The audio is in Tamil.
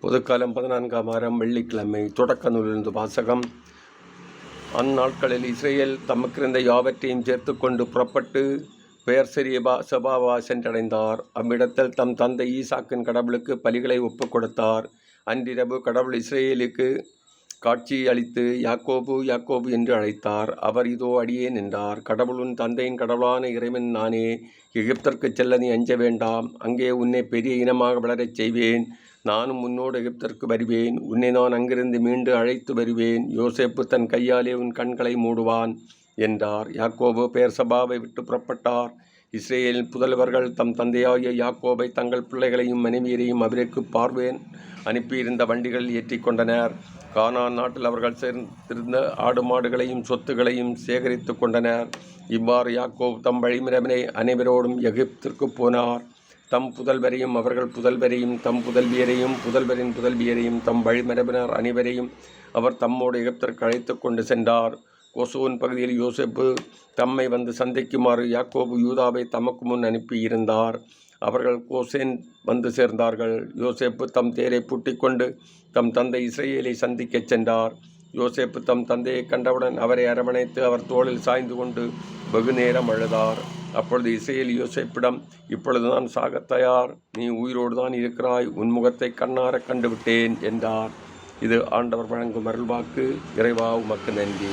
பொதுக்காலம் 14ஆம் வாரம் வெள்ளிக்கிழமை. தொடக்க நூலிலிருந்து வாசகம். அந்நாட்களில் இஸ்ரேல் தமக்கிருந்த யாவற்றையும் சேர்த்து கொண்டு புறப்பட்டு பெயர்செபாவா சென்றடைந்தார். அவ்விடத்தில் தம் தந்தை ஈசாக்கின் கடவுளுக்கு பலிகளை ஒப்புக் கொடுத்தார். அன்றிரவு கடவுள் இஸ்ரேலுக்கு காட்சி அளித்து யாக்கோபு யாக்கோபு என்று அழைத்தார். அவர் இதோ அடியேன் என்றார். கடவுளின் தந்தையின் கடவுளான இறைவன் நானே. எகிப்திற்கு செல்ல நீ அஞ்ச வேண்டாம். அங்கே உன்னை பெரிய இனமாக வளரச் செய்வேன். நானும் உன்னோடு எகிப்திற்கு வருவேன். உன்னை நான் அங்கிருந்து மீண்டு அழைத்து வருவேன். யோசேப்பு தன் கையாலே உன் கண்களை மூடுவான் என்றார். யாக்கோபு பெயர்செபாவை விட்டு புறப்பட்டார். இஸ்ரேலின் புதல்வர்கள் தம் தந்தையாகிய யாக்கோபை தங்கள் பிள்ளைகளையும் மனைவியரையும் அவருக்கு பார்வேன் அனுப்பியிருந்த வண்டிகளில் ஏற்றி கொண்டனர். கானான் நாட்டில் அவர்கள் சேர்ந்திருந்த ஆடு மாடுகளையும் சொத்துகளையும் சேகரித்து கொண்டனர். இவ்வாறு யாக்கோபு தம் வழிமரபினை அனைவரோடும் எகிப்திற்கு போனார். தம் புதல்வரையும் அவர்கள் புதல்வரையும் தம் புதல்வியரையும் புதல்வரின் புதல்வியரையும் தம் வழிமரபினர் அனைவரையும் அவர் தம்மோடு எகிப்திற்கு அழைத்து கொண்டு சென்றார். கோசோன் பகுதியில் யோசேப்பு தம்மை வந்து சந்திக்குமாறு யாக்கோபு யூதாவை தமக்கு முன் அனுப்பியிருந்தார். அவர்கள் கோசேன் வந்து சேர்ந்தார்கள். யோசேப்பு தம் தேரை பூட்டிக் கொண்டு தம் தந்தை இஸ்ரேலை சந்திக்கச் சென்றார். யோசேப்பு தம் தந்தையை கண்டவுடன் அவரை அரவணைத்து அவர் தோளில் சாய்ந்து கொண்டு வெகு நேரம் அழுதார். அப்பொழுது இஸ்ரேல் யோசேப்பிடம், இப்பொழுது நான் சாகத் தயார். நீ உயிரோடு தான் இருக்கிறாய். உன் முகத்தை கண்ணார கண்டுவிட்டேன் என்றார். இது ஆண்டவர் வழங்கும் அருள்வாக்கு. இறைவா உமக்கு நன்றி.